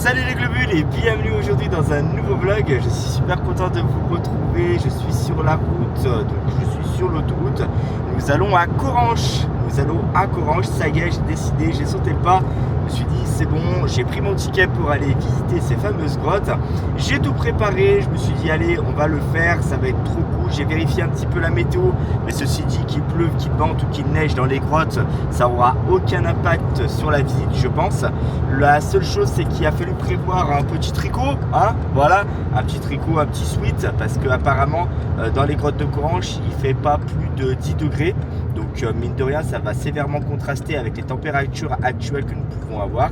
Salut les globules et bienvenue aujourd'hui dans un nouveau vlog. Je suis super content de vous retrouver. Je suis sur la route, donc je suis sur l'autoroute. Nous allons à Coranche. Ça y est, j'ai décidé, j'ai sauté le pas. Je me suis dit c'est bon, j'ai pris mon ticket pour aller visiter ces fameuses grottes. J'ai tout préparé, je me suis dit allez, on va le faire, ça va être trop cool. J'ai vérifié un petit peu la météo, mais ceci dit, qu'il pleuve, qu'il vente ou qu'il neige dans les grottes, ça aura aucun impact sur la visite, je pense. La seule chose, c'est qu'il a fallu prévoir un petit tricot, hein, voilà, un petit tricot, un petit sweat, parce que apparemment dans les grottes de Coranche, il fait pas plus de 10 degrés. Donc mine de rien, ça va sévèrement contraster avec les températures actuelles que nous pouvons avoir.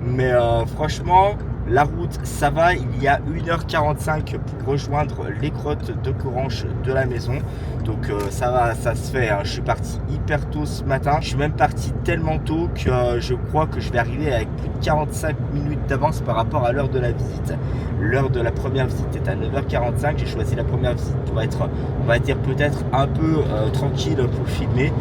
Mais franchement, la route, ça va. Il y a 1h45 pour rejoindre les grottes de Coranche de la maison. Donc ça va, ça se fait. Hein. Je suis parti hyper tôt ce matin. Je suis même parti tellement tôt que je crois que je vais arriver avec plus de 45 minutes d'avance par rapport à l'heure de la visite. L'heure de la première visite est à 9h45. J'ai choisi la première visite pour être, on va dire, peut-être un peu tranquille pour filmer.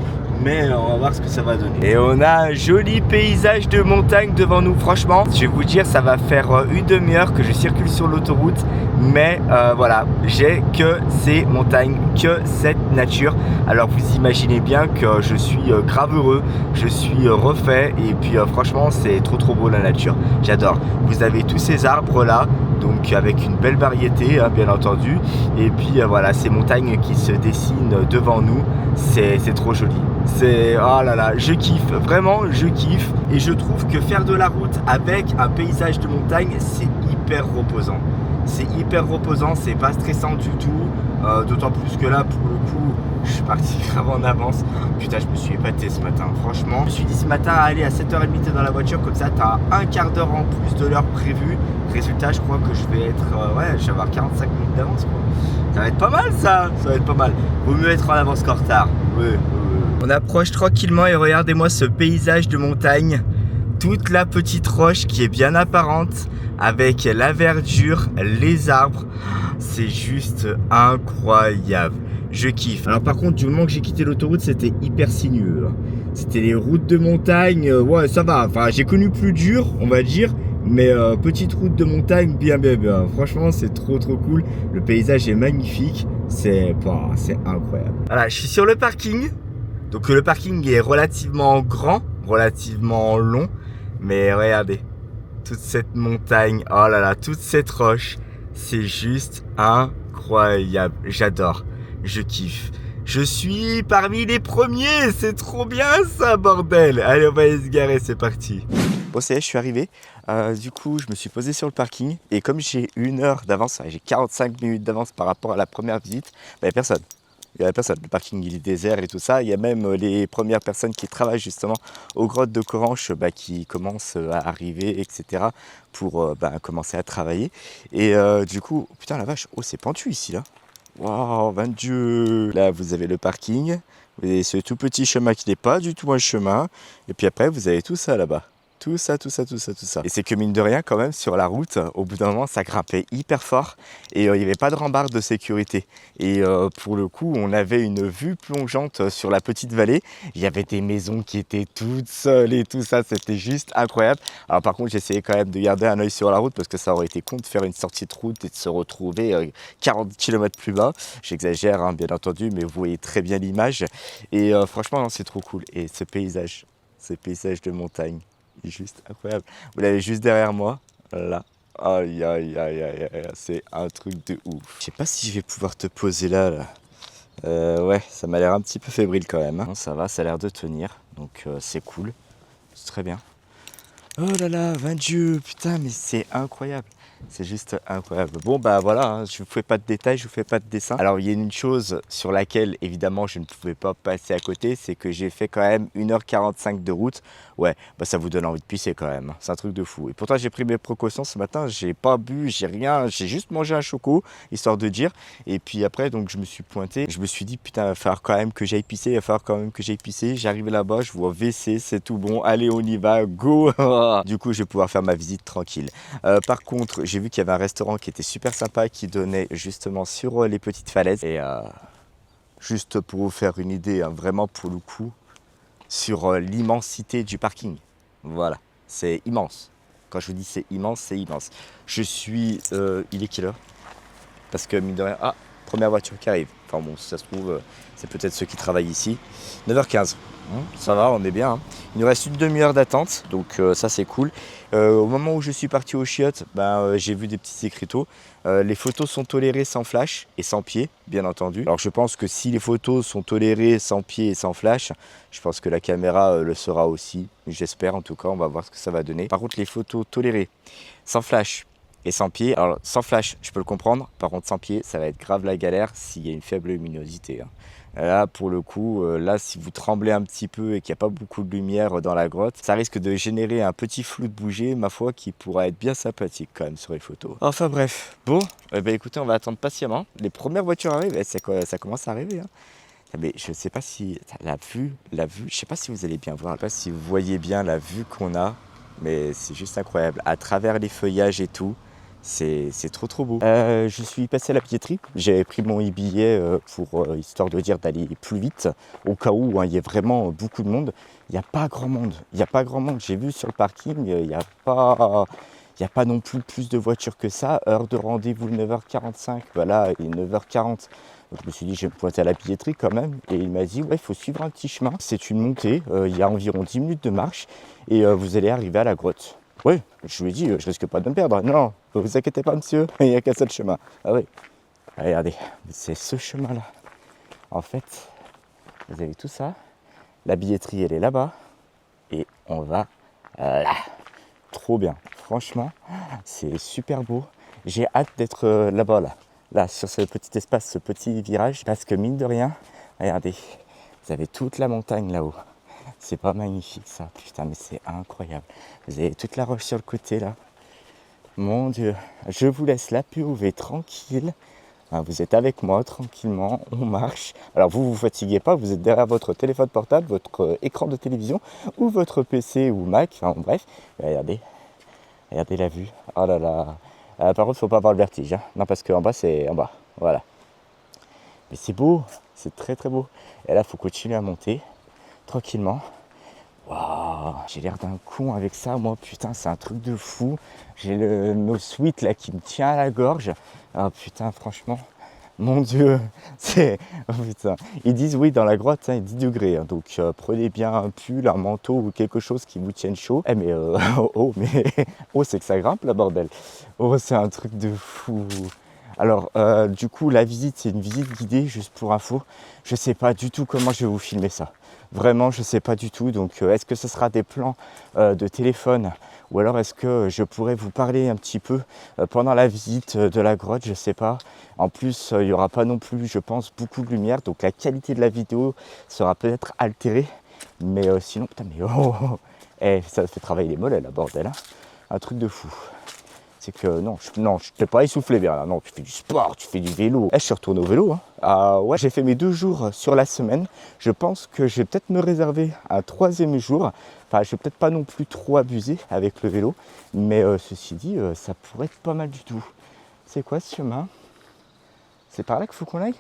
Mais on va voir ce que ça va donner. Et on a un joli paysage de montagne devant nous. Franchement, je vais vous dire, ça va faire une demi-heure que je circule sur l'autoroute. Mais voilà, j'ai que ces montagnes, que cette nature. Alors vous imaginez bien que je suis grave heureux, je suis refait. Et puis franchement, c'est trop beau la nature. J'adore. Vous avez tous ces arbres là. Donc avec une belle variété, hein, bien entendu. Et puis voilà, ces montagnes qui se dessinent devant nous, c'est trop joli. C'est, oh là là, je kiffe, vraiment je kiffe. Et je trouve que faire de la route avec un paysage de montagne, c'est hyper reposant. C'est hyper reposant, c'est pas stressant du tout. D'autant plus que là, pour le coup, je suis parti grave en avance. Putain, je me suis épaté ce matin, franchement. Je me suis dit ce matin, allez, à 7h30, t'es dans la voiture, comme ça, t'as un quart d'heure en plus de l'heure prévue. Résultat, je crois que je vais être, ouais, je vais avoir 45 minutes d'avance, quoi. Ça va être pas mal, ça va être pas mal. Vaut mieux être en avance qu'en retard. Ouais. On approche tranquillement et regardez-moi ce paysage de montagne. Toute la petite roche qui est bien apparente, avec la verdure, les arbres. C'est juste incroyable. Je kiffe. Alors par contre, du moment que j'ai quitté l'autoroute, c'était hyper sinueux. C'était les routes de montagne. Ouais, ça va. Enfin, j'ai connu plus dur, on va dire. Mais petite route de montagne, bien. Franchement, c'est trop cool. Le paysage est magnifique. C'est incroyable. Voilà, je suis sur le parking. Donc le parking est relativement grand, relativement long. Mais regardez, toute cette montagne, oh là là, toute cette roche, c'est juste incroyable. J'adore, je kiffe. Je suis parmi les premiers, c'est trop bien ça, bordel. Allez, on va aller se garer, c'est parti. Bon, ça y est, je suis arrivé. Du coup, je me suis posé sur le parking. Et comme j'ai 1 heure d'avance, j'ai 45 minutes d'avance par rapport à la première visite, il n'y avait personne. Il n'y a personne, le parking il est désert et tout ça. Il y a même les premières personnes qui travaillent justement aux grottes de Coranche qui commencent à arriver, etc. pour commencer à travailler. Et du coup, putain la vache, oh c'est pentu ici là. Waouh, ben Dieu. Là vous avez le parking, vous avez ce tout petit chemin qui n'est pas du tout un chemin. Et puis après vous avez tout ça là-bas. Tout ça. Et c'est que mine de rien, quand même, sur la route, au bout d'un moment, ça grimpait hyper fort et il n'y avait pas de rambarde de sécurité. Et pour le coup, on avait une vue plongeante sur la petite vallée. Il y avait des maisons qui étaient toutes seules et tout ça, c'était juste incroyable. Alors par contre, j'essayais quand même de garder un œil sur la route parce que ça aurait été con de faire une sortie de route et de se retrouver 40 km plus bas. J'exagère, hein, bien entendu, mais vous voyez très bien l'image. Et franchement, c'est trop cool. Et ce paysage de montagne, juste incroyable. Vous l'avez juste derrière moi, là. Aïe, c'est un truc de ouf. Je sais pas si je vais pouvoir te poser là. Ouais, ça m'a l'air un petit peu fébrile quand même. Hein. Non, ça va, ça a l'air de tenir, donc c'est cool. C'est très bien. Oh là là, 20 Dieu, putain, mais c'est incroyable. C'est juste incroyable. Bon, bah voilà, hein, je ne vous fais pas de détails, je ne vous fais pas de dessin. Alors, il y a une chose sur laquelle, évidemment, je ne pouvais pas passer à côté, c'est que j'ai fait quand même 1h45 de route. Ouais, bah ça vous donne envie de pisser quand même. C'est un truc de fou. Et pourtant, j'ai pris mes précautions ce matin. J'ai pas bu, j'ai rien. J'ai juste mangé un choco, histoire de dire. Et puis après, donc, je me suis pointé. Je me suis dit, putain, il va falloir quand même que j'aille pisser. J'arrive là-bas, je vois WC, c'est tout bon. Allez, on y va, go. Du coup, je vais pouvoir faire ma visite tranquille. Par contre, j'ai vu qu'il y avait un restaurant qui était super sympa, qui donnait justement sur les petites falaises. Et juste pour vous faire une idée, hein, vraiment pour le coup, sur l'immensité du parking. Voilà, c'est immense. Quand je vous dis c'est immense, c'est immense. Je suis... il est quelle heure? Parce que mine de rien... Ah, première voiture qui arrive. Enfin bon, si ça se trouve, c'est peut-être ceux qui travaillent ici. 9h15. Ça va, on est bien. Il nous reste une demi-heure d'attente, donc ça c'est cool. Au moment où je suis parti aux chiottes, j'ai vu des petits écriteaux. Les photos sont tolérées sans flash et sans pied, bien entendu. Alors je pense que si les photos sont tolérées sans pied et sans flash, je pense que la caméra le sera aussi. J'espère en tout cas, on va voir ce que ça va donner. Par contre, les photos tolérées sans flash et sans pied, alors sans flash, je peux le comprendre. Par contre, sans pied, ça va être grave la galère s'il y a une faible luminosité. Là, pour le coup, là, si vous tremblez un petit peu et qu'il n'y a pas beaucoup de lumière dans la grotte, ça risque de générer un petit flou de bouger, ma foi, qui pourra être bien sympathique quand même sur les photos. Enfin bref, bon, écoutez, on va attendre patiemment. Les premières voitures arrivent, ça commence à arriver. Mais je ne sais pas si la vue, je sais pas si vous allez bien voir, je sais pas si vous voyez bien la vue qu'on a, mais c'est juste incroyable. À travers les feuillages et tout. C'est trop beau. Je suis passé à la billetterie. J'avais pris mon e-billet pour histoire de dire d'aller plus vite au cas où il y a vraiment beaucoup de monde. Il n'y a pas grand monde. J'ai vu sur le parking, il n'y a pas non plus de voitures que ça. Heure de rendez-vous 9h45. Voilà, il est 9h40. Donc je me suis dit, je vais me pointer à la billetterie quand même. Et il m'a dit, ouais, il faut suivre un petit chemin. C'est une montée. Il y a environ 10 minutes de marche. Et vous allez arriver à la grotte. Oui, je lui ai dit, je risque pas de me perdre. Non, ne vous inquiétez pas, monsieur, il n'y a qu'un seul chemin. Ah oui, regardez, c'est ce chemin-là. En fait, vous avez tout ça. La billetterie, elle est là-bas. Et on va là. Trop bien. Franchement, c'est super beau. J'ai hâte d'être là-bas, là, sur ce petit espace, ce petit virage. Parce que mine de rien, regardez, vous avez toute la montagne là-haut. C'est pas magnifique ça, putain, mais c'est incroyable. Vous avez toute la roche sur le côté là. Mon Dieu, je vous laisse la POV tranquille. Vous êtes avec moi tranquillement, on marche. Alors vous fatiguez pas, vous êtes derrière votre téléphone portable, votre écran de télévision ou votre PC ou Mac, enfin bref. Regardez la vue. Oh là là. Par contre, faut pas avoir le vertige. Non, parce qu'en bas, c'est en bas. Voilà. Mais c'est beau, c'est très très beau. Et là, il faut continuer à monter. Tranquillement. Waouh, j'ai l'air d'un con avec ça, moi, putain, c'est un truc de fou. J'ai le no sweat là qui me tient à la gorge. Ah putain, franchement, mon Dieu, c'est... Oh, putain. Ils disent, oui, dans la grotte, il y a 10 degrés. Donc, prenez bien un pull, un manteau ou quelque chose qui vous tienne chaud. Eh, mais, c'est que ça grimpe, là, bordel. Oh, c'est un truc de fou. Alors, du coup, la visite, c'est une visite guidée, juste pour info. Je sais pas du tout comment je vais vous filmer ça. Vraiment, je ne sais pas du tout. Donc, est-ce que ce sera des plans de téléphone ou alors est-ce que je pourrais vous parler un petit peu pendant la visite de la grotte? Je ne sais pas. En plus, il n'y aura pas non plus, je pense, beaucoup de lumière. Donc, la qualité de la vidéo sera peut-être altérée. Mais sinon, putain, mais ça fait travailler les mollets, la bordel. Hein. Un truc de fou. C'est que non, je t'ai pas essoufflé bien là. Non, tu fais du sport, tu fais du vélo. Je suis retourné au vélo. Ouais, j'ai fait mes 2 jours sur la semaine. Je pense que je vais peut-être me réserver un 3e jour. Enfin, je vais peut-être pas non plus trop abuser avec le vélo. Mais ceci dit, ça pourrait être pas mal du tout. C'est quoi ce chemin? C'est par là qu'il faut qu'on aille?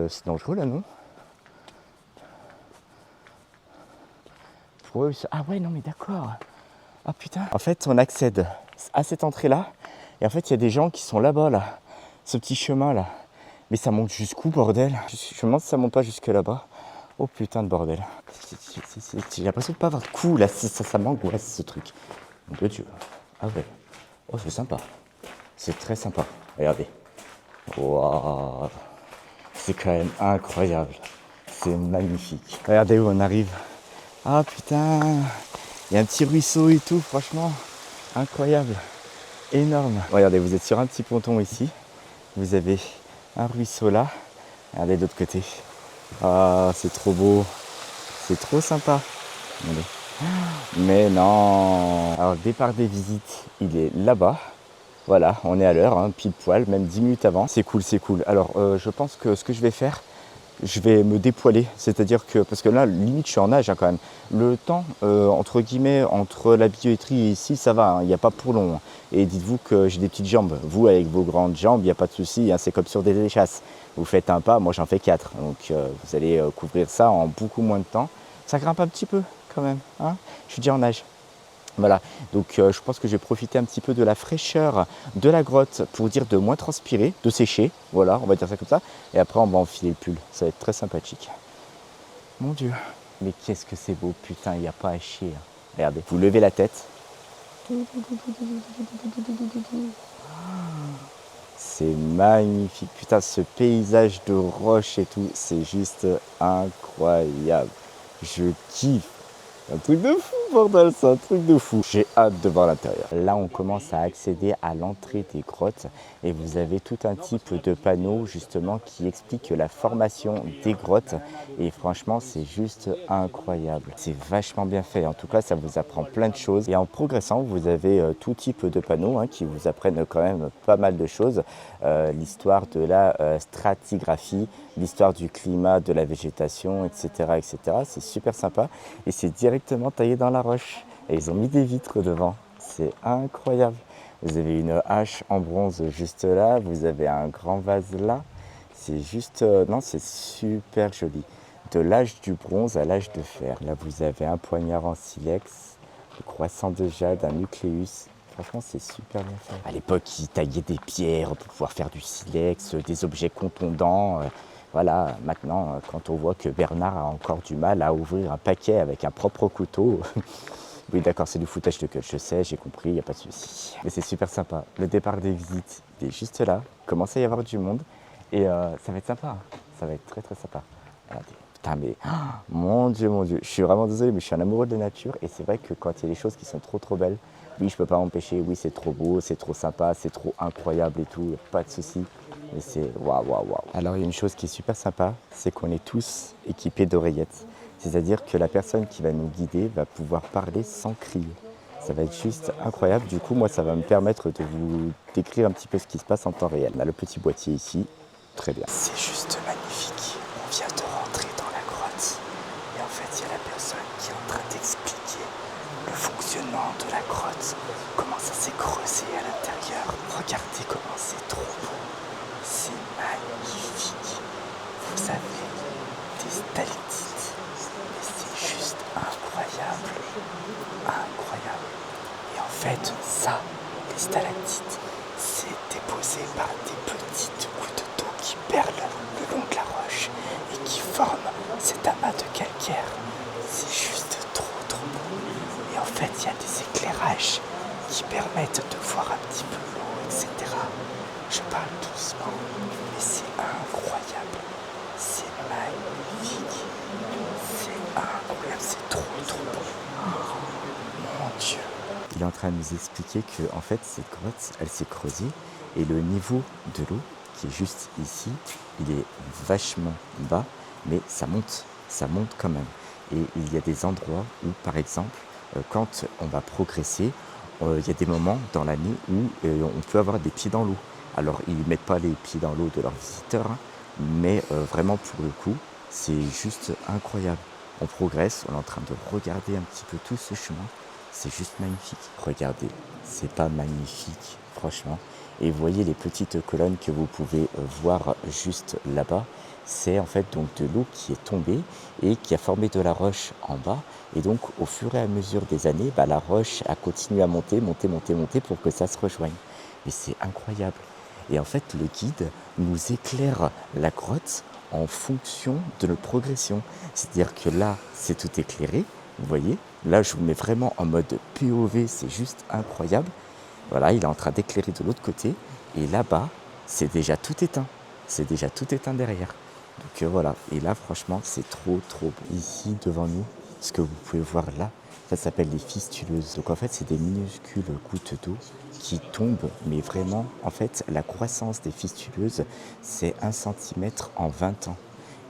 C'est dangereux là, non? Ah ouais, non mais d'accord. Ah putain. En fait, on accède à cette entrée-là. Et en fait, il y a des gens qui sont là-bas, là. Ce petit chemin-là. Mais ça monte jusqu'où, bordel? Je me demande si ça monte pas jusque là-bas. Oh putain de bordel. J'ai l'impression de pas avoir de coups, là. Ça m'angoisse, ce truc. Mon Dieu. Ah ouais. Oh, c'est sympa. C'est très sympa. Regardez. Waouh. C'est quand même incroyable. C'est magnifique. Regardez où on arrive. Ah putain. Il y a un petit ruisseau et tout, franchement, incroyable, énorme. Regardez, vous êtes sur un petit ponton ici, vous avez un ruisseau là, regardez de l'autre côté. Ah, c'est trop beau, c'est trop sympa. Regardez. Mais non. Alors, le départ des visites, il est là-bas. Voilà, on est à l'heure, hein, pile poil, même 10 minutes avant. C'est cool, c'est cool. Alors, je pense que ce que je vais faire, je vais me dépoiler, c'est-à-dire que, parce que là, limite, je suis en nage quand même. Le temps, entre guillemets, entre la billetterie et ici, ça va, il n'y a pas pour long. Et dites-vous que j'ai des petites jambes. Vous, avec vos grandes jambes, il n'y a pas de souci, hein, c'est comme sur des échasses. Vous faites un pas, moi j'en fais 4. Donc vous allez couvrir ça en beaucoup moins de temps. Ça grimpe un petit peu quand même, hein. Je suis déjà en nage. Voilà, donc je pense que j'ai profité un petit peu de la fraîcheur de la grotte pour dire de moins transpirer, de sécher, voilà, on va dire ça comme ça. Et après on va enfiler le pull, ça va être très sympathique. Mon Dieu, mais qu'est-ce que c'est beau, putain, il n'y a pas à chier. Regardez, vous levez la tête. C'est magnifique, putain, ce paysage de roches et tout, c'est juste incroyable. Je kiffe. Un truc de fou, bordel, c'est un truc de fou. J'ai hâte de voir l'intérieur. Là, on commence à accéder à l'entrée des grottes et vous avez tout un type de panneau justement qui explique la formation des grottes. Et franchement, c'est juste incroyable. C'est vachement bien fait. En tout cas, ça vous apprend plein de choses. Et en progressant, vous avez tout type de panneaux qui vous apprennent quand même pas mal de choses. L'histoire de la stratigraphie, l'histoire du climat, de la végétation, etc. etc. C'est super sympa et c'est directement taillé dans la roche. Et ils ont mis des vitres devant. C'est incroyable. Vous avez une hache en bronze juste là. Vous avez un grand vase là. C'est juste... non, c'est super joli. De l'âge du bronze à l'âge de fer. Là, vous avez un poignard en silex, le croissant de jade, un nucléus. Franchement, c'est super bien fait. À l'époque, ils taillaient des pierres pour pouvoir faire du silex, des objets contondants. Voilà, maintenant, quand on voit que Bernard a encore du mal à ouvrir un paquet avec un propre couteau, oui, d'accord, c'est du foutage de gueule, je sais, j'ai compris, il n'y a pas de souci. Mais c'est super sympa. Le départ des visites, il est juste là, il commence à y avoir du monde et ça va être sympa. Ça va être très très sympa. Regardez. Putain, mais mon Dieu, je suis vraiment désolé, mais je suis un amoureux de la nature et c'est vrai que quand il y a des choses qui sont trop belles, oui, je peux pas m'empêcher, oui, c'est trop beau, c'est trop sympa, c'est trop incroyable et tout, pas de souci. Mais c'est waouh. Alors, il y a une chose qui est super sympa, c'est qu'on est tous équipés d'oreillettes. C'est-à-dire que la personne qui va nous guider va pouvoir parler sans crier. Ça va être juste incroyable. Du coup, moi, ça va me permettre de vous décrire un petit peu ce qui se passe en temps réel. On a le petit boîtier ici, très bien. C'est juste magnifique. On vient de rentrer dans la grotte. Et en fait, il y a la personne qui est en train d'expliquer le fonctionnement de la grotte, comment ça s'est creusé à l'intérieur. Regardez comment c'est trop beau. C'est magnifique. Vous avez des stalactites, mais c'est juste incroyable. Incroyable. Et en fait, ça, les stalactites, c'est déposé par des petites gouttes d'eau qui perlent le long de la roche et qui forment cet amas de calcaire. C'est juste trop beau. Et en fait, il y a des éclairages qui permettent de voir un petit peu l'eau, etc. Je parle doucement, mais c'est incroyable. C'est magnifique. C'est incroyable, c'est trop beau. Oh, mon Dieu. Il est en train de nous expliquer que en fait, cette grotte, elle s'est creusée et le niveau de l'eau, qui est juste ici, il est vachement bas, mais ça monte quand même. Et il y a des endroits où, par exemple, quand on va progresser, il y a des moments dans l'année où on peut avoir des pieds dans l'eau. Alors, ils ne mettent pas les pieds dans l'eau de leurs visiteurs, mais vraiment pour le coup, c'est juste incroyable. On progresse, on est en train de regarder un petit peu tout ce chemin. C'est juste magnifique. Regardez, c'est pas magnifique, franchement. Et vous voyez les petites colonnes que vous pouvez voir juste là-bas. C'est en fait donc de l'eau qui est tombée et qui a formé de la roche en bas. Et donc au fur et à mesure des années, la roche a continué à monter pour que ça se rejoigne. Mais c'est incroyable. Et en fait, le guide nous éclaire la grotte en fonction de notre progression. C'est-à-dire que là, c'est tout éclairé, vous voyez. Là, je vous mets vraiment en mode POV, c'est juste incroyable. Voilà, il est en train d'éclairer de l'autre côté. Et là-bas, c'est déjà tout éteint. C'est déjà tout éteint derrière. Donc voilà, et là franchement c'est trop beau. Ici devant nous, ce que vous pouvez voir là, ça s'appelle les fistuleuses. Donc en fait c'est des minuscules gouttes d'eau qui tombent, mais vraiment en fait la croissance des fistuleuses c'est 1 cm en 20 ans.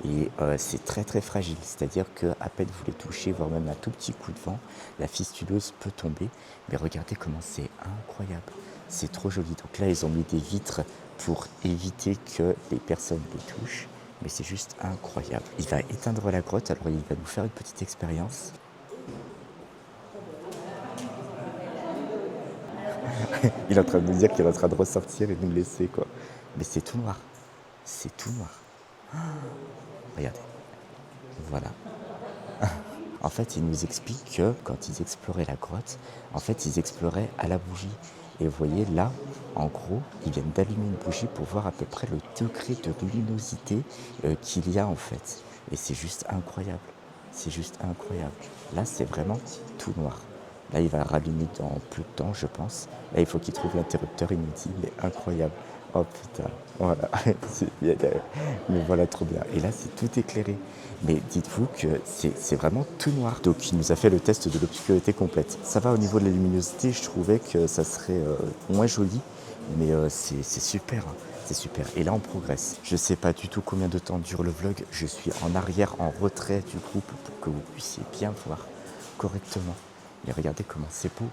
Et c'est très fragile, c'est-à-dire qu'à peine vous les touchez, voire même un tout petit coup de vent, la fistuleuse peut tomber. Mais regardez comment c'est incroyable, c'est trop joli. Donc là ils ont mis des vitres pour éviter que les personnes les touchent. Mais c'est juste incroyable. Il va éteindre la grotte, alors il va nous faire une petite expérience. Il est en train de nous dire qu'il est en train de ressortir et de nous laisser, quoi. Mais c'est tout noir. C'est tout noir. Regardez. Voilà. En fait, il nous explique que quand ils exploraient la grotte, en fait, ils exploraient à la bougie. Et vous voyez là, en gros, ils viennent d'allumer une bougie pour voir à peu près le degré de luminosité qu'il y a en fait. Et c'est juste incroyable. C'est juste incroyable. Là, c'est vraiment tout noir. Là, il va rallumer dans peu de temps, je pense. Là, il faut qu'il trouve l'interrupteur. Il nous dit, mais incroyable. Oh putain, voilà. Mais voilà, trop bien. Et là, c'est tout éclairé. Mais dites-vous que c'est vraiment tout noir. Donc, il nous a fait le test de l'obscurité complète. Ça va au niveau de la luminosité, je trouvais que ça serait moins joli. Mais c'est super, hein. C'est super. Et là, on progresse. Je sais pas du tout combien de temps dure le vlog. Je suis en arrière, en retrait du groupe pour que vous puissiez bien voir correctement. Mais regardez comment c'est beau.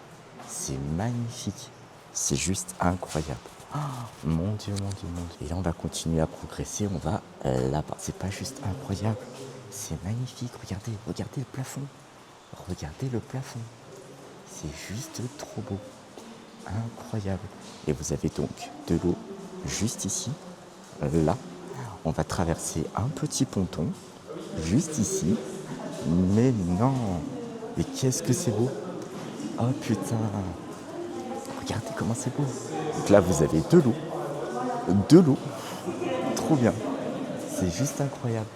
C'est magnifique. C'est juste incroyable. Oh, mon Dieu, mon Dieu, mon Dieu. Et là, on va continuer à progresser. On va là-bas. C'est pas juste incroyable. C'est magnifique. Regardez, regardez le plafond. Regardez le plafond. C'est juste trop beau. Incroyable. Et vous avez donc de l'eau juste ici. Là, on va traverser un petit ponton. Juste ici. Mais non. Mais qu'est-ce que c'est beau. Oh putain. Regardez comment c'est beau. Donc là, vous avez de l'eau. De l'eau. Trop bien. C'est juste incroyable.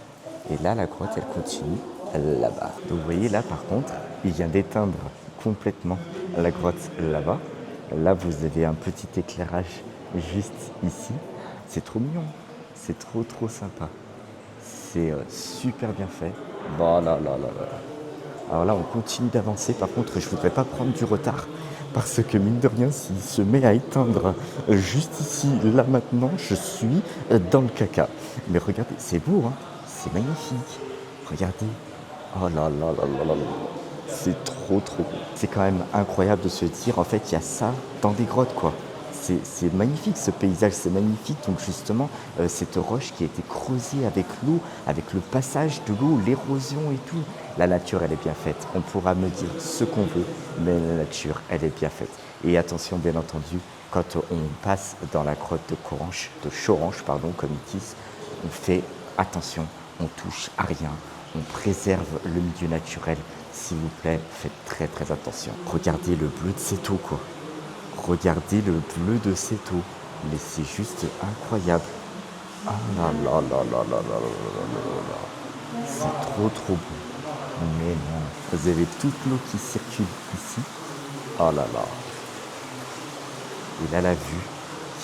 Et là, la grotte, elle continue là-bas. Donc vous voyez, là, par contre, il vient d'éteindre complètement la grotte là-bas. Là, vous avez un petit éclairage juste ici. C'est trop mignon. C'est trop, trop sympa. C'est super bien fait. Bon, là, là, là, là. Alors là, on continue d'avancer. Par contre, je ne voudrais pas prendre du retard. Parce que mine de rien, s'il se met à éteindre juste ici, là maintenant, je suis dans le caca. Mais regardez, c'est beau, hein. C'est magnifique. Regardez. Oh là là là là là là. C'est trop trop beau. C'est quand même incroyable de se dire, en fait, il y a ça dans des grottes, quoi. C'est magnifique ce paysage, c'est magnifique. Donc justement, cette roche qui a été creusée avec l'eau, avec le passage de l'eau, l'érosion et tout. La nature, elle est bien faite. On pourra me dire ce qu'on veut, mais la nature, elle est bien faite. Et attention, bien entendu, quand on passe dans la grotte de Choranche, pardon, comme ils disent, on fait attention, on touche à rien, on préserve le milieu naturel. S'il vous plaît, faites très très attention. Regardez le bleu de cette eau, quoi. Regardez le bleu de cette eau. Mais c'est juste incroyable. Ah là là là là là là là là là. C'est trop trop beau. Mais non. Vous avez toute l'eau qui circule ici. Oh là là. Et là la vue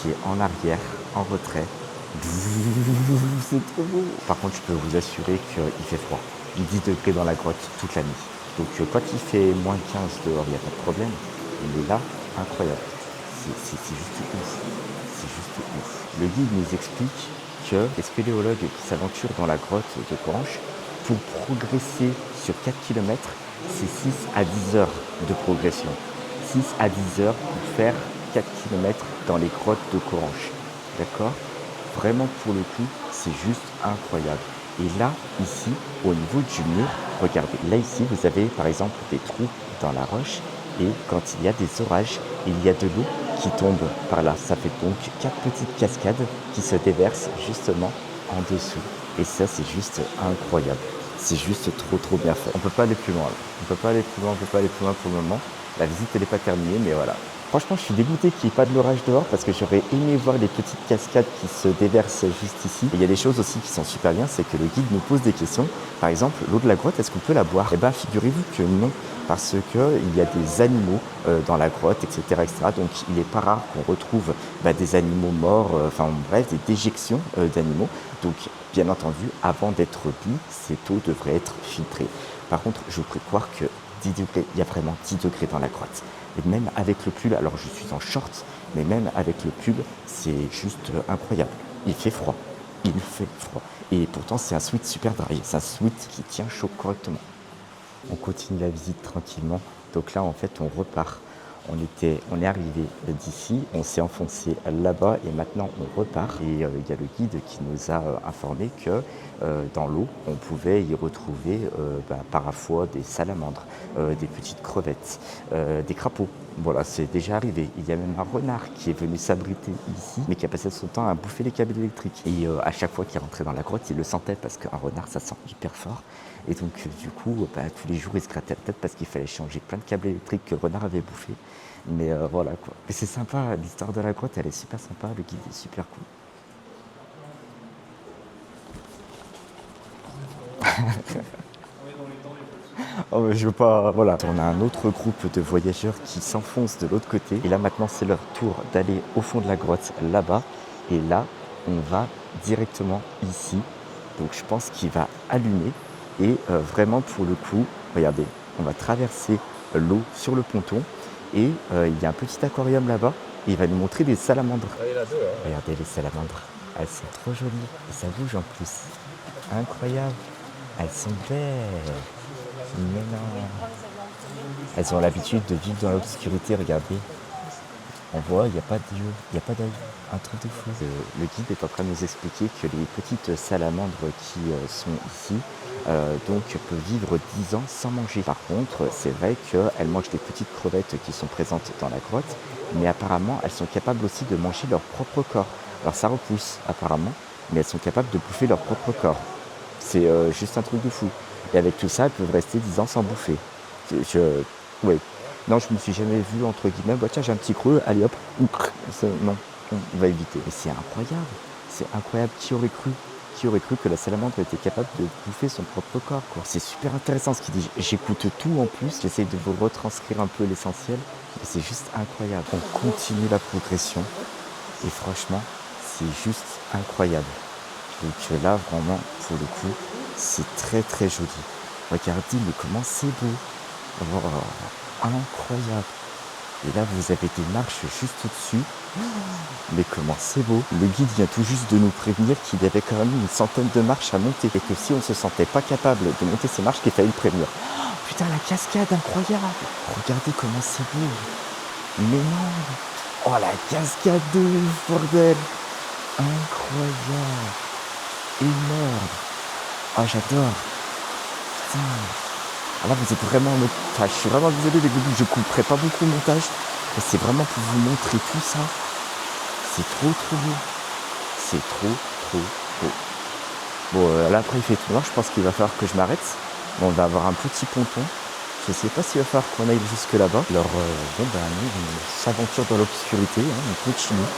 qui est en arrière, en retrait. C'est trop beau. Par contre, je peux vous assurer qu'il fait froid. 10 degrés dans la grotte toute la nuit. Donc quand il fait moins 15 dehors, il n'y a pas de problème. Mais là, incroyable. C'est juste ouf. C'est juste ouf. Le guide nous explique que les spéléologues qui s'aventurent dans la grotte de Coranche, pour progresser sur 4 km, c'est 6 à 10 heures de progression. 6 à 10 heures pour faire 4 km dans les grottes de Coranche. D'accord ? Vraiment, pour le coup, c'est juste incroyable. Et là, ici, au niveau du mur, regardez, là ici, vous avez par exemple des trous dans la roche. Et quand il y a des orages, il y a de l'eau qui tombe par là. Ça fait donc 4 petites cascades qui se déversent justement en dessous. Et ça, c'est juste incroyable. C'est juste trop trop bien fait. On peut pas aller plus loin là. On peut pas aller plus loin, on peut pas aller plus loin pour le moment. La visite, elle n'est pas terminée, mais voilà. Franchement, je suis dégoûté qu'il n'y ait pas de l'orage dehors parce que j'aurais aimé voir les petites cascades qui se déversent juste ici. Et il y a des choses aussi qui sont super bien, c'est que le guide nous pose des questions. Par exemple, l'eau de la grotte, est-ce qu'on peut la boire? Eh bien, figurez-vous que non, parce qu'il y a des animaux dans la grotte, etc., etc. Donc, il n'est pas rare qu'on retrouve des animaux morts, enfin bref, des déjections d'animaux. Donc, bien entendu, avant d'être bu, cette eau devrait être filtrée. Par contre, je vous prie de croire que 10 degrés, il y a vraiment 10 degrés dans la grotte. Et même avec le pull, alors je suis en short, mais même avec le pull, c'est juste incroyable. Il fait froid. Il fait froid. Et pourtant, c'est un sweat super dry. C'est un sweat qui tient chaud correctement. On continue la visite tranquillement. Donc là, en fait, on repart. On est arrivé d'ici, on s'est enfoncé là-bas et maintenant on repart. Et il y a le guide qui nous a informé que dans l'eau, on pouvait y retrouver parfois des salamandres, des petites crevettes, des crapauds. Voilà, c'est déjà arrivé. Il y a même un renard qui est venu s'abriter ici, mais qui a passé son temps à bouffer les câbles électriques. Et à chaque fois qu'il rentrait dans la grotte, il le sentait parce qu'un renard, ça sent hyper fort. Et donc, du coup, tous les jours, il se grattait la tête parce qu'il fallait changer plein de câbles électriques que le renard avait bouffé. Mais voilà quoi. Mais c'est sympa, l'histoire de la grotte, elle est super sympa. Le guide est super cool. Oh, mais je veux pas. Voilà. On a un autre groupe de voyageurs qui s'enfoncent de l'autre côté. Et là, maintenant, c'est leur tour d'aller au fond de la grotte, là-bas. Et là, on va directement ici. Donc, je pense qu'il va allumer. Et vraiment, pour le coup, regardez, on va traverser l'eau sur le ponton. Et il y a un petit aquarium là-bas. Et il va nous montrer des salamandres. Regardez les salamandres. Elles sont trop jolies. Et ça bouge en plus. Incroyable. Elles sont belles. Mais non. Elles ont l'habitude de vivre dans l'obscurité, regardez. On voit, il n'y a pas d'yeux, il n'y a pas d'œil. Un truc de fou. Le guide est en train de nous expliquer que les petites salamandres qui sont ici donc peuvent vivre 10 ans sans manger. Par contre, c'est vrai qu'elles mangent des petites crevettes qui sont présentes dans la grotte, mais apparemment, elles sont capables aussi de manger leur propre corps. Alors ça repousse apparemment, mais elles sont capables de bouffer leur propre corps. C'est juste un truc de fou. Et avec tout ça, elles peuvent rester 10 ans sans bouffer. Ouais. Non, je me suis jamais vu, entre guillemets, bah tiens, j'ai un petit creux, allez hop, non, on va éviter. Mais c'est incroyable, Qui aurait cru que la salamandre était capable de bouffer son propre corps, quoi. C'est super intéressant ce qu'il dit. J'écoute tout en plus, j'essaye de vous retranscrire un peu l'essentiel, mais c'est juste incroyable. On continue la progression, et franchement, c'est juste incroyable. Donc là, vraiment, pour le coup, c'est très très joli. Regardez, mais comment c'est beau. Oh, incroyable. Et là, vous avez des marches juste au-dessus. Mais comment c'est beau. Le guide vient tout juste de nous prévenir qu'il y avait quand même une centaine de marches à monter. Et que si on ne se sentait pas capable de monter ces marches, qu'il fallait le prévenir. Oh, putain, la cascade, incroyable. Regardez comment c'est beau. Mais non. Oh, la cascade de ouf, bordel. Incroyable. Énorme. Ah, j'adore. Putain. Ah là, vous êtes vraiment en montage. Je suis vraiment désolé, les gars, je couperai pas beaucoup au montage. Mais c'est vraiment pour vous montrer tout ça. C'est trop beau. C'est trop beau. Bon, là, après, il fait tout noir. Je pense qu'il va falloir que je m'arrête. Bon, on va avoir un petit ponton. Je sais pas s'il va falloir qu'on aille jusque là-bas. Alors, nous, on s'aventure dans l'obscurité. On continue.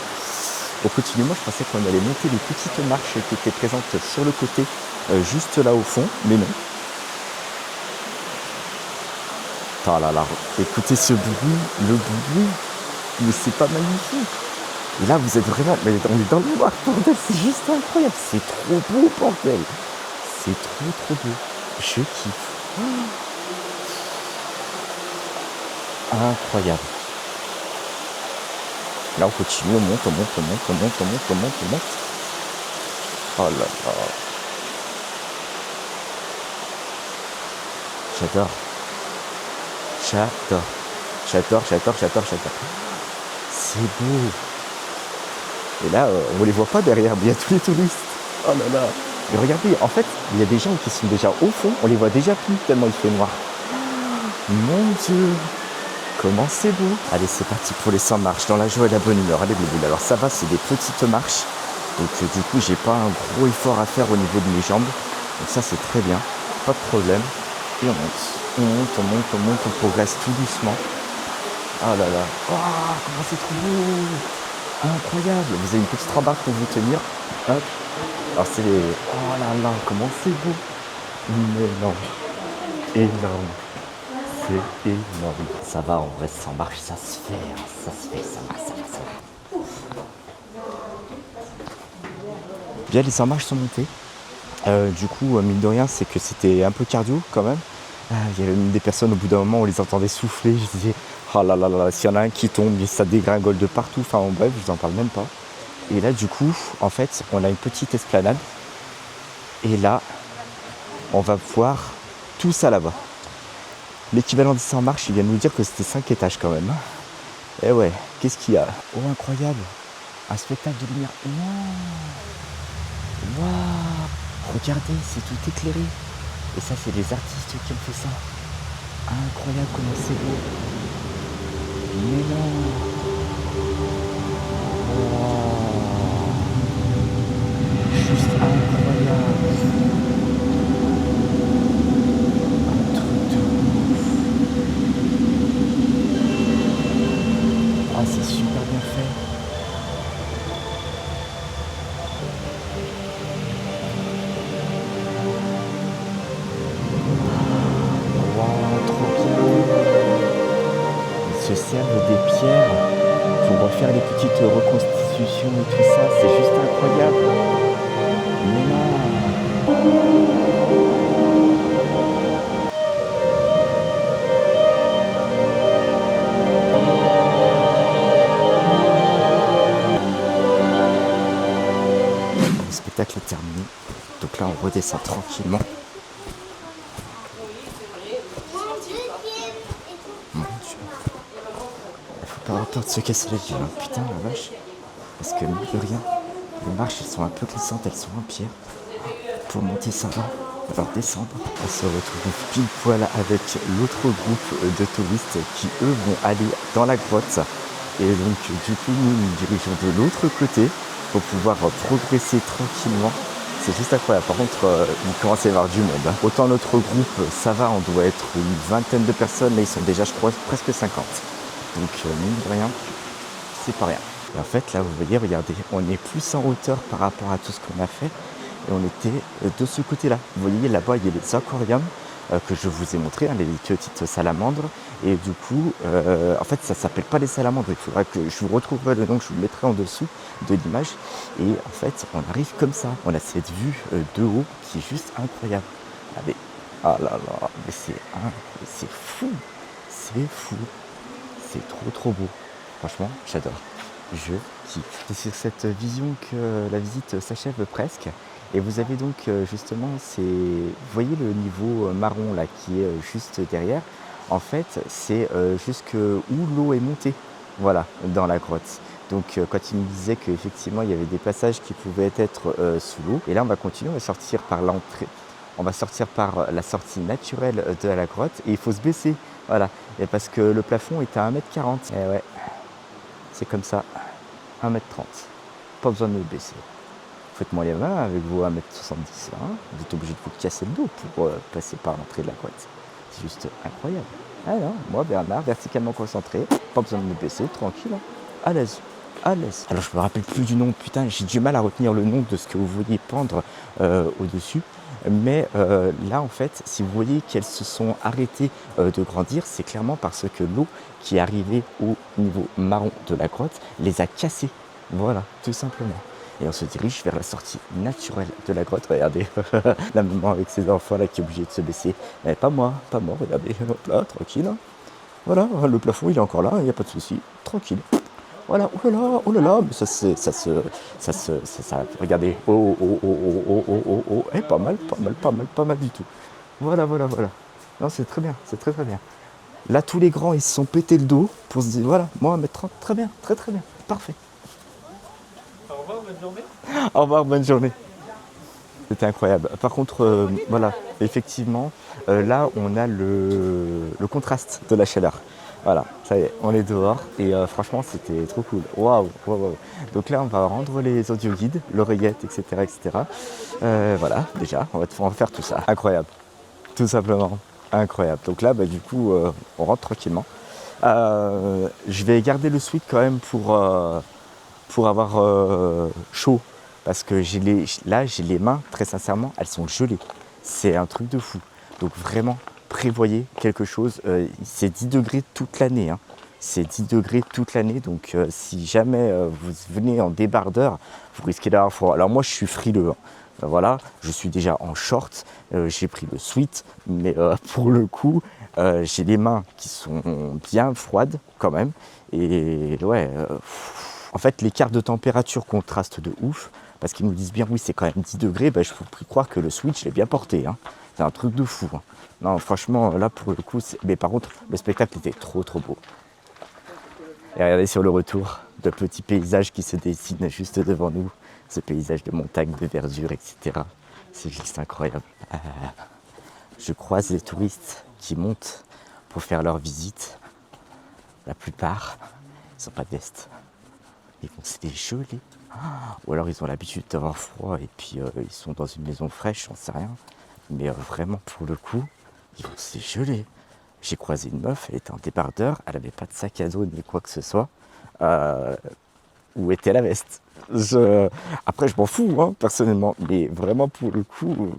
Pour continuer, moi, je pensais qu'on allait monter les petites marches qui étaient présentes sur le côté, juste là au fond. Mais non. Ah là là, écoutez ce bruit, le bruit, mais c'est pas magnifique. Et là, vous êtes vraiment, mais on est dans le noir, bordel, c'est juste incroyable, c'est trop beau, bordel. C'est trop beau, je kiffe. Incroyable. Là, on continue, on monte. Oh là là. J'adore. C'est beau. Et là, on les voit pas derrière, mais il y a tous les touristes. Oh là là. Mais regardez, en fait, il y a des gens qui sont déjà au fond, on les voit déjà plus tellement il fait noir. Mon Dieu, comment c'est beau. Allez, c'est parti pour les 100 marches, dans la joie et la bonne humeur. Allez, les alors ça va, c'est des petites marches. Donc du coup, j'ai pas un gros effort à faire au niveau de mes jambes. Donc ça, c'est très bien, pas de problème. Et on monte, on progresse tout doucement. Ah là là, oh, comment c'est trop beau. Incroyable, vous avez une petite rambarde pour vous tenir. Hop. Alors c'est les... Oh là là, comment c'est beau. Énorme. C'est énorme. Ça va, en vrai, sans marche, ça se fait, ça va. Bien, les 100 marches sont montées. Du coup, mine de rien, c'est que c'était un peu cardio quand même. Il y avait même des personnes, au bout d'un moment, on les entendait souffler. Je disais, oh là là là, s'il y en a un qui tombe, ça dégringole de partout. Enfin, bref, je vous en parle même pas. Et là, du coup, en fait, on a une petite esplanade. Et là, on va voir tout ça là-bas. L'équivalent des 100 marches, il vient de nous dire que c'était 5 étages quand même. Et ouais, qu'est-ce qu'il y a? Oh, incroyable. Un spectacle de lumière énorme. Waouh. Regardez, c'est tout éclairé. Et ça, c'est les artistes qui ont fait ça. Incroyable comment c'est beau. Mais non. Wow. Juste incroyable. Un truc de ouf. Ah, c'est super bien fait. Wow, trop bien. Ils se servent des pierres pour refaire les petites reconstitutions et tout ça. C'est juste incroyable. Mais non. Le spectacle est terminé. Donc là, on redescend tranquillement. Mon Dieu. Il faut pas avoir peur de se casser la gueule, hein. Putain, la vache. Parce que, mine de rien, les marches, elles sont un peu glissantes, elles sont en pierre. Pour monter, ça va. Alors descendre, on se retrouve pile poil avec l'autre groupe de touristes qui, eux, vont aller dans la grotte. Et donc, du coup, nous dirigeons de l'autre côté pour pouvoir progresser tranquillement. C'est juste incroyable. Par contre, il commence à y avoir du monde, hein. Autant notre groupe, ça va, on doit être une vingtaine de personnes, mais ils sont déjà, je crois, presque 50. Donc, mine de rien, c'est pas rien. Et en fait, là, vous voyez, regardez, on est plus en hauteur par rapport à tout ce qu'on a fait. Et on était de ce côté-là. Vous voyez, là-bas, il y a les aquariums que je vous ai montré, hein, les petites salamandres. Et du coup, en fait, ça ne s'appelle pas les salamandres. Il faudra que je vous retrouverai le nom, que je vous mettrai en dessous de l'image. Et en fait, on arrive comme ça. On a cette vue de haut qui est juste incroyable. Allez. Ah là là, mais c'est fou. C'est fou. C'est trop beau. Franchement, j'adore. Je kiffe. C'est sur cette vision que la visite s'achève presque. Et vous avez donc justement, vous voyez le niveau marron là qui est juste derrière. En fait, c'est jusqu'où l'eau est montée, voilà, dans la grotte. Donc quand il me disait qu'effectivement il y avait des passages qui pouvaient être sous l'eau. Et là on va continuer, on va sortir par l'entrée. On va sortir par la sortie naturelle de la grotte et il faut se baisser, voilà. Et parce que le plafond est à 1m40. Et ouais, c'est comme ça, 1m30. Pas besoin de me baisser. Faites-moi les mains avec vos 1m70. Hein. Vous êtes obligé de vous casser le dos pour passer par l'entrée de la grotte. C'est juste incroyable. Ah non, moi Bernard, verticalement concentré, pas besoin de me baisser, tranquille, hein. À l'aise. À l'aise. Alors je me rappelle plus du nom, putain, j'ai du mal à retenir le nom de ce que vous voyez pendre au-dessus. Mais là, en fait, si vous voyez qu'elles se sont arrêtées de grandir, c'est clairement parce que l'eau qui est arrivée au niveau marron de la grotte les a cassées. Voilà, tout simplement. Et on se dirige vers la sortie naturelle de la grotte. Regardez, la maman avec ses enfants là qui est obligée de se baisser. Mais pas moi, regardez, hop là, tranquille. Hein. Voilà, le plafond il est encore là, il n'y a pas de souci, tranquille. Voilà, oh là là, mais ça, regardez, oh, pas mal du tout. Voilà. Non, c'est très bien, c'est très bien. Là, tous les grands, ils se sont pété le dos pour se dire, voilà, moi, 1m30, très bien, parfait. Au revoir, bonne journée. Au revoir, bonne journée. C'était incroyable. Par contre, voilà, effectivement, là, on a le contraste de la chaleur. Voilà, ça y est, on est dehors et franchement, c'était trop cool. Waouh. Donc là, on va rendre les audioguides, l'oreillette, etc. Voilà, déjà, on va faire tout ça. Incroyable, tout simplement, incroyable. Donc là, du coup, on rentre tranquillement. Je vais garder le sweat quand même pour avoir chaud parce que j'ai les mains, très sincèrement, elles sont gelées. C'est un truc de fou. Donc vraiment, prévoyez quelque chose. C'est 10 degrés toute l'année. Hein. C'est 10 degrés toute l'année. Donc si jamais vous venez en débardeur, vous risquez d'avoir froid. Alors moi, je suis frileux. Hein. Voilà, je suis déjà en short. J'ai pris le sweat. Mais pour le coup, j'ai les mains qui sont bien froides quand même. Et ouais... En fait, l'écart de température contraste de ouf, parce qu'ils nous disent bien, oui, c'est quand même 10 degrés, je peux plus croire que le switch, je l'ai bien porté. Hein. C'est un truc de fou. Hein. Non, franchement, là, pour le coup, mais par contre, le spectacle était trop beau. Et regardez sur le retour, de petits paysages qui se dessinent juste devant nous, ce paysage de montagne, de verdure, etc. C'est juste incroyable. Je croise les touristes qui montent pour faire leur visite. la plupart, ils n'ont pas de veste. Ils vont se les geler. Ou alors ils ont l'habitude d'avoir froid et puis ils sont dans une maison fraîche, j'en sais rien. Mais vraiment pour le coup, ils vont se les geler. J'ai croisé une meuf, elle était en débardeur, elle n'avait pas de sac à dos ni quoi que ce soit. Où était la veste? Après je m'en fous hein, personnellement, mais vraiment pour le coup,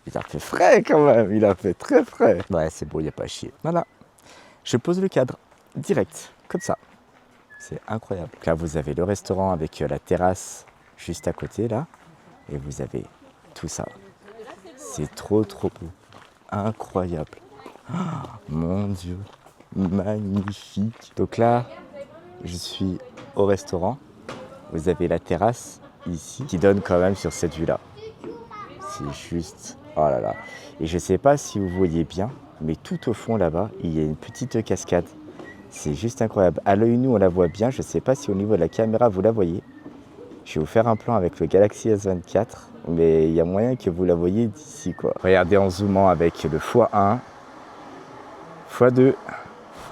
il a fait frais quand même, il a fait très frais. Ouais c'est beau, il n'y a pas à chier. Voilà, je pose le cadre, direct, comme ça. C'est incroyable. Donc là vous avez le restaurant avec la terrasse juste à côté là, et vous avez tout ça. C'est trop beau, incroyable. Oh, mon Dieu, magnifique. Donc là, je suis au restaurant. Vous avez la terrasse ici qui donne quand même sur cette vue-là. C'est juste, oh là là. Et je sais pas si vous voyez bien, mais tout au fond là-bas, il y a une petite cascade. C'est juste incroyable. À l'œil nu, on la voit bien. Je sais pas si au niveau de la caméra, vous la voyez. Je vais vous faire un plan avec le Galaxy S24, mais il y a moyen que vous la voyez d'ici quoi. Regardez en zoomant avec le x1. x2,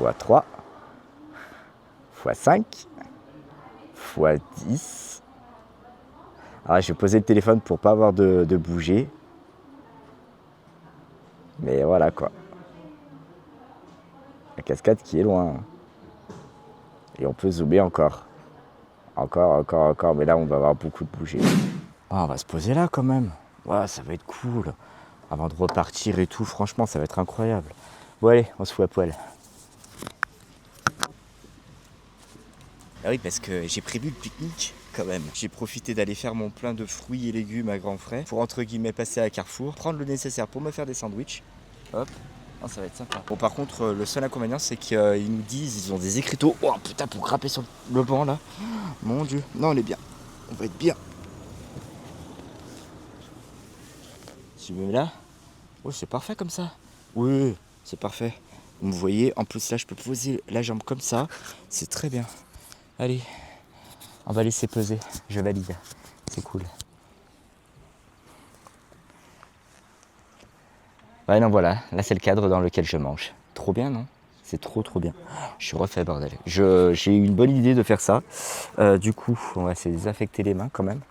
x3, x5, x10. Alors je vais poser le téléphone pour pas avoir de bouger. Mais voilà quoi. La cascade qui est loin. Et on peut zoomer encore. Encore. Mais là on va avoir beaucoup de bouger. Ah, on va se poser là quand même. Ouais, ça va être cool. Avant de repartir et tout, franchement ça va être incroyable. Bon allez, on se fout à poil. Ah oui, parce que j'ai prévu le pique-nique quand même. J'ai profité d'aller faire mon plein de fruits et légumes à grands frais pour entre guillemets passer à Carrefour, prendre le nécessaire pour me faire des sandwichs. Hop, oh, ça va être sympa. Bon par contre, le seul inconvénient c'est qu'ils nous disent, ils ont des écriteaux. Oh putain, pour grapper sur le banc là. Mon Dieu, non on est bien. On va être bien. Tu me mets là? Oh c'est parfait comme ça. Oui. C'est parfait. Vous me voyez, en plus là je peux poser la jambe comme ça. C'est très bien. Allez, on va laisser peser. Je valide. C'est cool. Ouais non voilà, là c'est le cadre dans lequel je mange. Trop bien non? C'est trop bien. Je suis refait bordel. J'ai eu une bonne idée de faire ça. Du coup, on va se désinfecter les mains quand même.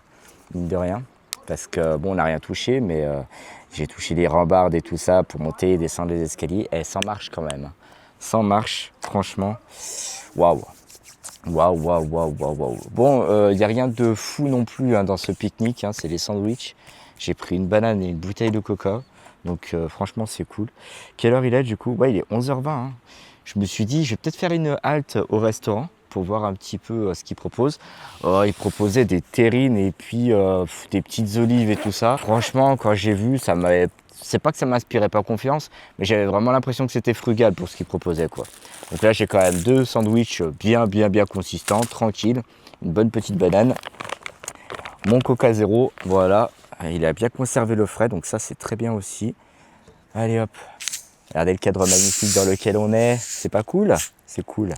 Mine de rien. Parce que bon on n'a rien touché mais j'ai touché les rambardes et tout ça pour monter et descendre les escaliers et sans marche quand même. Sans marche, franchement, waouh. Bon, il n'y a rien de fou non plus hein, dans ce pique-nique, hein, c'est les sandwichs. J'ai pris une banane et une bouteille de coca, donc franchement c'est cool. Quelle heure il est du coup? Ouais, il est 11h20. Hein. Je me suis dit, je vais peut-être faire une halte au restaurant pour voir un petit peu ce qu'ils proposent. Ils proposaient des terrines et puis des petites olives et tout ça. Franchement, quand j'ai vu, ça m'avait... C'est pas que ça m'inspirait pas confiance, mais j'avais vraiment l'impression que c'était frugal pour ce qu'ils proposaient quoi. Donc là, j'ai quand même 2 sandwichs bien consistants, tranquilles, une bonne petite banane, mon Coca Zéro, voilà. Il a bien conservé le frais, donc ça c'est très bien aussi. Allez hop, regardez le cadre magnifique dans lequel on est, c'est pas cool? C'est cool.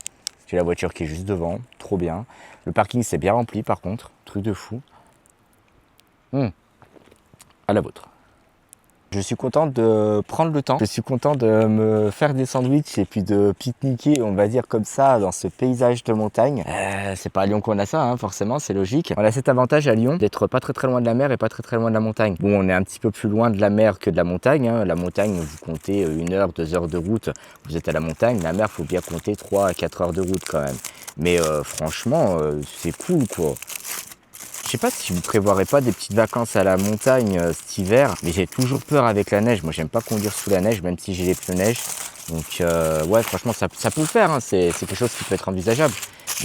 J'ai la voiture qui est juste devant, trop bien. Le parking c'est bien rempli par contre, truc de fou. À la vôtre. Je suis content de prendre le temps, je suis content de me faire des sandwichs et puis de pique-niquer, on va dire comme ça, dans ce paysage de montagne. C'est pas à Lyon qu'on a ça, hein, forcément, c'est logique. On a cet avantage à Lyon d'être pas très loin de la mer et pas très loin de la montagne. Bon, on est un petit peu plus loin de la mer que de la montagne. Hein. La montagne, vous comptez 1 heure, 2 heures de route, vous êtes à la montagne. La mer, faut bien compter 3 à 4 heures de route quand même. Mais franchement, c'est cool quoi. Je sais pas si vous prévoirez pas des petites vacances à la montagne cet hiver, mais j'ai toujours peur avec la neige. Moi, j'aime pas conduire sous la neige, même si j'ai les pneus neige. Donc, ouais, franchement, ça peut le faire. Hein. C'est quelque chose qui peut être envisageable.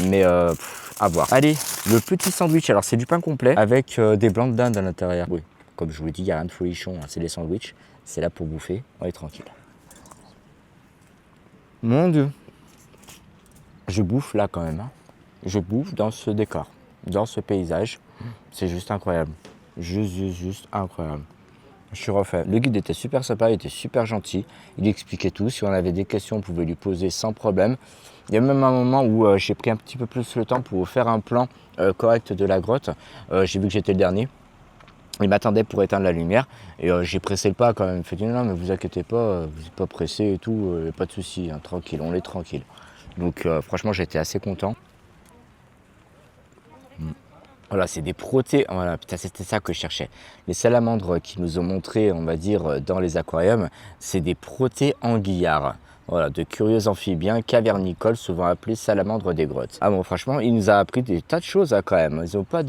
Mais à voir. Allez, le petit sandwich. Alors, c'est du pain complet avec des blancs de dinde à l'intérieur. Oui, comme je vous l'ai dit, il n'y a rien de folichon. Hein. C'est des sandwichs. C'est là pour bouffer. On est tranquille. Mon Dieu. Je bouffe là quand même. Hein. Je bouffe dans ce décor, dans ce paysage. C'est juste incroyable. Juste incroyable. Je suis refait. Le guide était super sympa, il était super gentil. Il expliquait tout. Si on avait des questions, on pouvait lui poser sans problème. Il y a même un moment où j'ai pris un petit peu plus le temps pour faire un plan correct de la grotte. J'ai vu que j'étais le dernier. Il m'attendait pour éteindre la lumière. Et j'ai pressé le pas quand même. Il m'a dit non, mais vous inquiétez pas, vous n'êtes pas pressé et tout. Pas de souci, hein, tranquille, on est tranquille. Donc franchement, j'étais assez content. Voilà, c'est des protés. Voilà, putain, c'était ça que je cherchais. Les salamandres qui nous ont montré, on va dire, dans les aquariums, c'est des protéanguillards. Voilà, de curieux amphibiens cavernicoles, souvent appelés salamandres des grottes. Ah bon, franchement, il nous a appris des tas de choses quand même. Ils ont pas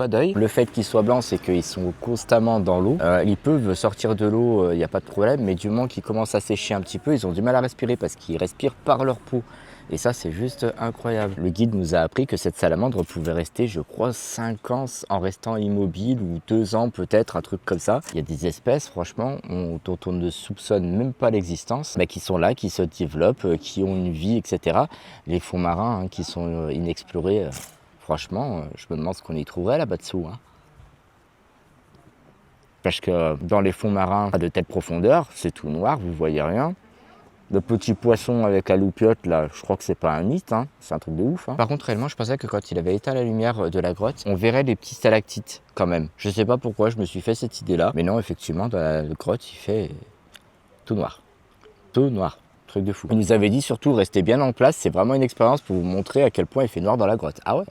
d'œil. Le fait qu'ils soient blancs, c'est qu'ils sont constamment dans l'eau. Ils peuvent sortir de l'eau, il n'y a pas de problème, mais du moment qu'ils commencent à sécher un petit peu, ils ont du mal à respirer parce qu'ils respirent par leur peau. Et ça, c'est juste incroyable. Le guide nous a appris que cette salamandre pouvait rester, je crois, 5 ans en restant immobile, ou 2 ans peut-être, un truc comme ça. Il y a des espèces, franchement, dont on ne soupçonne même pas l'existence, mais qui sont là, qui se développent, qui ont une vie, etc. Les fonds marins qui sont inexplorés, franchement, je me demande ce qu'on y trouverait là-bas dessous. Parce que dans les fonds marins à de telles profondeurs, c'est tout noir, vous voyez rien. Le petit poisson avec la loupiote, là, je crois que c'est pas un mythe, c'est un truc de ouf. Par contre, réellement, je pensais que quand il avait éteint la lumière de la grotte, on verrait des petits stalactites quand même. Je sais pas pourquoi je me suis fait cette idée-là, mais non, effectivement, dans la grotte, il fait tout noir. Tout noir. Truc de fou. Il nous avait dit surtout, restez bien en place, c'est vraiment une expérience pour vous montrer à quel point il fait noir dans la grotte. Ah ouais?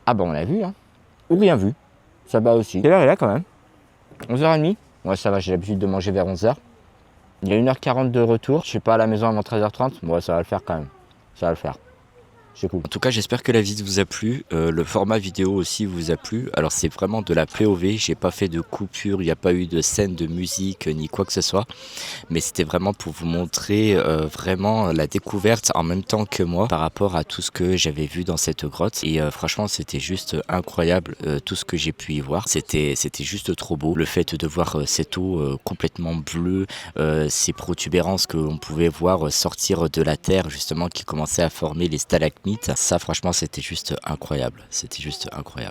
Ah bah on l'a vu, Ou rien vu. Ça va aussi. Quelle heure est là quand même? 11h30? Ouais, ça va, j'ai l'habitude de manger vers 11h. Il y a 1h40 de retour, je suis pas à la maison avant 13h30, bon ça va le faire quand même, ça va le faire. C'est cool. En tout cas, j'espère que la visite vous a plu. Le format vidéo aussi vous a plu. Alors, c'est vraiment de la POV. J'ai pas fait de coupure. Il n'y a pas eu de scène de musique ni quoi que ce soit. Mais c'était vraiment pour vous montrer vraiment la découverte en même temps que moi par rapport à tout ce que j'avais vu dans cette grotte. Et franchement, c'était juste incroyable tout ce que j'ai pu y voir. C'était juste trop beau. Le fait de voir cette eau complètement bleue, ces protubérances que l'on pouvait voir sortir de la terre justement qui commençaient à former les stalagmites. Ça franchement c'était juste incroyable,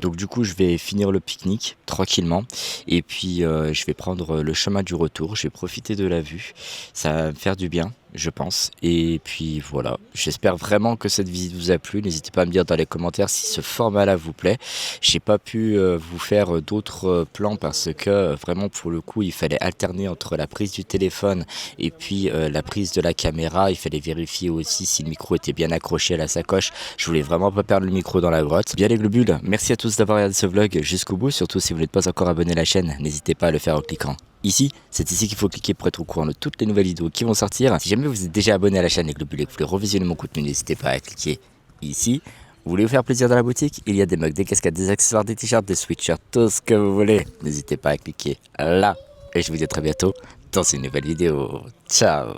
Donc du coup je vais finir le pique-nique tranquillement et puis je vais prendre le chemin du retour, je vais profiter de la vue, ça va me faire du bien je pense, et puis voilà, j'espère vraiment que cette visite vous a plu. N'hésitez pas à me dire dans les commentaires si ce format là vous plaît. J'ai pas pu vous faire d'autres plans parce que vraiment pour le coup il fallait alterner entre la prise du téléphone et puis la prise de la caméra. Il fallait vérifier aussi si le micro était bien accroché à la sacoche. Je voulais vraiment pas perdre le micro dans la grotte. Bien les globules, merci à tous d'avoir regardé ce vlog jusqu'au bout, surtout si vous n'êtes pas encore abonné à la chaîne, n'hésitez pas à le faire en cliquant ici. C'est ici qu'il faut cliquer pour être au courant de toutes les nouvelles vidéos qui vont sortir. Si jamais vous êtes déjà abonné à la chaîne Les Globules et que vous voulez revisionner mon contenu, n'hésitez pas à cliquer ici. Vous voulez vous faire plaisir dans la boutique? Il y a des mugs, des casquettes, des accessoires, des t-shirts, des sweatshirts, tout ce que vous voulez. N'hésitez pas à cliquer là. Et je vous dis à très bientôt dans une nouvelle vidéo. Ciao!